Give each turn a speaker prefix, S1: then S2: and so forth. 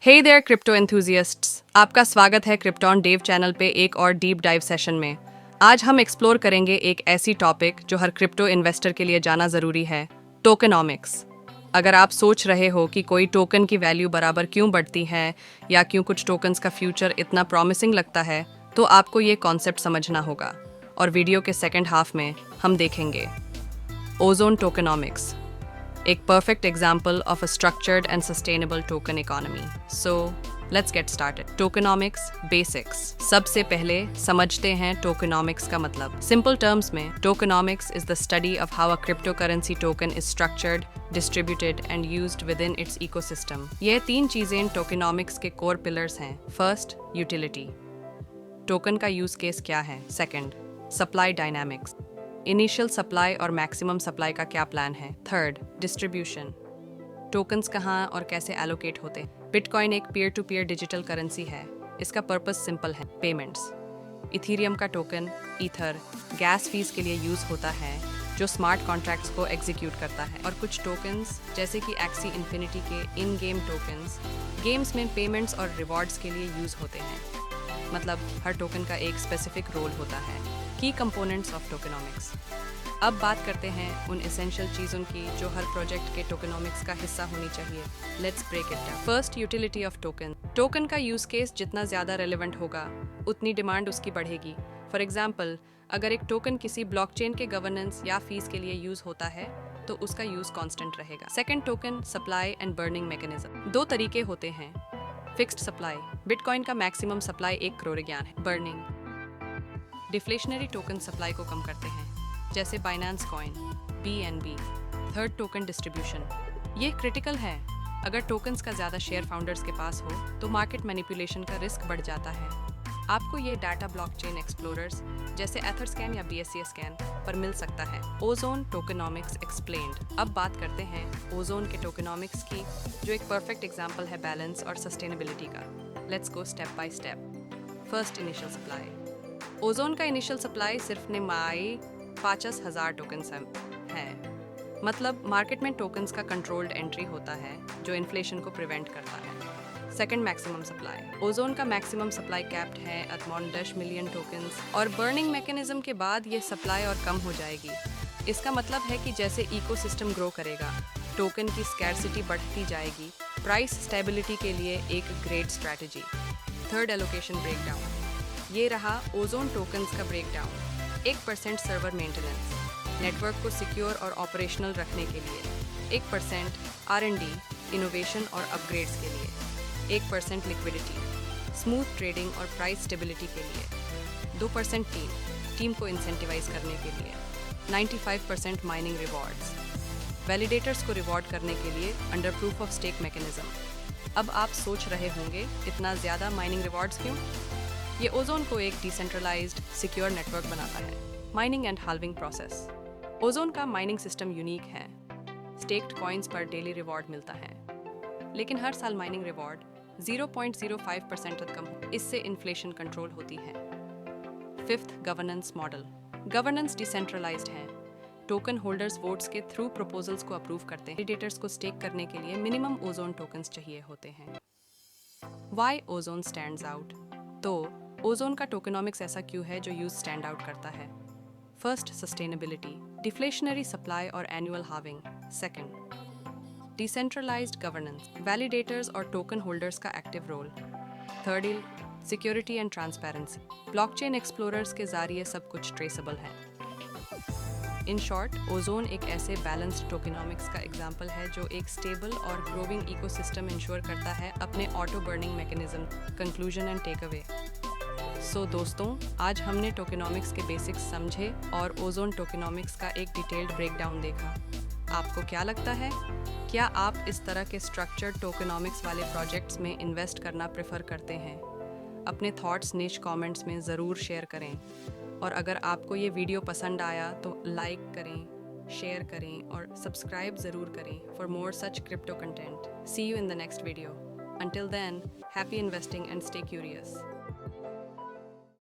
S1: Hey there crypto enthusiasts, आपका स्वागत है क्रिप्टॉन डेव चैनल पे एक और डीप डाइव सेशन में। आज हम एक्सप्लोर करेंगे एक ऐसी टॉपिक जो हर क्रिप्टो इन्वेस्टर के लिए जाना ज़रूरी है, टोकेनॉमिक्स। अगर आप सोच रहे हो कि कोई टोकन की वैल्यू बराबर क्यों बढ़ती है या क्यों कुछ टोकन्स का फ्यूचर इतना प्रॉमिसिंग लगता है, तो आपको ये कॉन्सेप्ट समझना होगा। और वीडियो के सेकेंड हाफ में हम देखेंगे ओजोन टोकेनॉमिक्स, एक perfect example of a structured and sustainable token economy. So, let's get started. Tokenomics basics. सबसे पहले समझते हैं tokenomics का मतलब। Simple terms में, tokenomics is the study of how a cryptocurrency token is structured, distributed and used within its ecosystem. ये तीन चीजें tokenomics के core pillars हैं। First, utility. टोकन का यूज केस क्या है? Second, supply dynamics, initial supply और मैक्सिमम सप्लाई का क्या प्लान है? थर्ड, डिस्ट्रीब्यूशन, टोकन्स कहाँ और कैसे एलोकेट होते हैं? बिटकॉइन एक peer to peer digital currency है। इसका पर्पस सिंपल है, पेमेंट्स। इथीरियम का टोकन ईथर गैस फीस के लिए यूज होता है, जो स्मार्ट कॉन्ट्रैक्ट्स को एग्जीक्यूट करता है। और कुछ टोकन्स जैसे कि एक्सी इन्फिनिटी के इन गेम टोकन्स गेम्स में पेमेंट्स और रिवॉर्ड्स के लिए यूज होते हैं। मतलब हर टोकन का एक स्पेसिफिक रोल होता है। की कंपोनेंट्स ऑफ टोकेनॉमिक्स। अब बात करते हैं उन एसेंशियल चीज़ों की जो हर प्रोजेक्ट के टोकेनॉमिक्स का हिस्सा होनी चाहिए। Let's break it down. First, utility of token. Token का यूज केस जितना ज़्यादा रेलेवेंट होगा, उतनी डिमांड उसकी बढ़ेगी। फॉर एग्जाम्पल, अगर एक टोकन किसी ब्लॉकचेन के गवर्नेंस या फीस के लिए यूज होता है, तो उसका यूज कांस्टेंट रहेगा। Second, token supply and burning mechanism. दो तरीके होते हैं। फिक्स्ड सप्लाई, बिटकॉइन का मैक्सिमम सप्लाई 1 करोड़ ज्ञान है। बर्निंग, डिफ्लेशनरी टोकन सप्लाई को कम करते हैं, जैसे Binance coin, BNB। Third, token distribution. ये क्रिटिकल है। अगर टोकन्स का ज़्यादा शेयर फाउंडर्स के पास हो, तो मार्केट मैनिपुलेशन का रिस्क बढ़ जाता है। आपको ये डाटा ब्लॉकचेन एक्सप्लोरर्स जैसे एथरस्कैन या BSCScan पर मिल सकता है। Ozone tokenomics explained. अब बात करते हैं ओजोन के टोकेनॉमिक्स की, जो एक परफेक्ट एग्जाम्पल है बैलेंस और सस्टेनेबिलिटी का। Let's go step by step. First, initial supply. Ozone का इनिशियल सप्लाई सिर्फ निमाई 50,000 टोकन्स है। मतलब मार्केट में टोकन्स का कंट्रोल्ड एंट्री होता है, जो इन्फ्लेशन को प्रिवेंट करता है। Second, maximum supply. ओजोन का मैक्सिमम सप्लाई कैप्ड है अराउंड 10 मिलियन टोकन्स, और बर्निंग मैकेनिज्म के बाद ये सप्लाई और कम हो जाएगी। इसका मतलब है कि जैसे इकोसिस्टम ग्रो करेगा, टोकन की स्कैर्सिटी बढ़ती जाएगी। प्राइस स्टेबिलिटी के लिए एक great strategy. Third, allocation breakdown. ये रहा ओजोन टोकन्स का ब्रेकडाउन। 1% सर्वर मेंटेनेंस, नेटवर्क को सिक्योर और ऑपरेशनल रखने के लिए। 1% R&D, इनोवेशन और अपग्रेड्स के लिए। 1% लिक्विडिटी, स्मूथ ट्रेडिंग और प्राइस स्टेबिलिटी के लिए। 2% टीम को इंसेंटिवाइज करने के लिए। 95% माइनिंग रिवॉर्ड्स, वैलिडेटर्स को रिवॉर्ड करने के लिए under proof of stake mechanism. अब आप सोच रहे होंगे, इतना ज़्यादा माइनिंग रिवॉर्ड्स क्यों? ये ओजोन को एक डिसेंट्रलाइज्ड सिक्योर नेटवर्क बनाता है। Mining and halving process. Ozone का माइनिंग सिस्टम यूनिक है। स्टेक्ड कॉइन्स पर डेली रिवॉर्ड मिलता है, लेकिन हर साल माइनिंग रिवॉर्ड 0.05% तक कम हो। इससे इन्फ्लेशन कंट्रोल होती है। Fifth, governance model. Governance decentralised है। टोकन होल्डर्स वोट्स के थ्रू प्रपोजल्स को अप्रूव करते हैं। वैलिडेटर्स को स्टेक करने के लिए मिनिमम ओजोन टोकन्स चाहिए होते हैं। Why ozone stands out. तो ओजोन का टोकेनॉमिक्स ऐसा क्यों है जो यूज स्टैंड आउट करता है? फर्स्ट, सस्टेनेबिलिटी, डिफ्लेशनरी सप्लाई और annual halving. Second, decentralised governance, validators और टोकन होल्डर्स का active role. Third, security and transparency, blockchain explorers के जरिए सब कुछ ट्रेसेबल है। इन शॉर्ट, ओजोन एक ऐसे बैलेंस्ड टोकेनॉमिक्स का एग्जाम्पल है जो एक स्टेबल और ग्रोविंग इकोसिस्टम इंश्योर करता है अपने auto burning mechanism. Conclusion and take away. So दोस्तों, आज हमने टोकेनॉमिक्स के बेसिक्स समझे और ओजोन टोकेनॉमिक्स का एक डिटेल्ड ब्रेकडाउन देखा। आपको क्या लगता है? क्या आप इस तरह के स्ट्रक्चर्ड टोकेनॉमिक्स वाले प्रोजेक्ट्स में इन्वेस्ट करना प्रेफर करते हैं? अपने थॉट्स नीचे कमेंट्स में ज़रूर शेयर करें। और अगर आपको ये वीडियो पसंद आया तो लाइक करें, शेयर करें और सब्सक्राइब ज़रूर करें for more such crypto content. See you in the next video. Until then, happy investing and stay curious.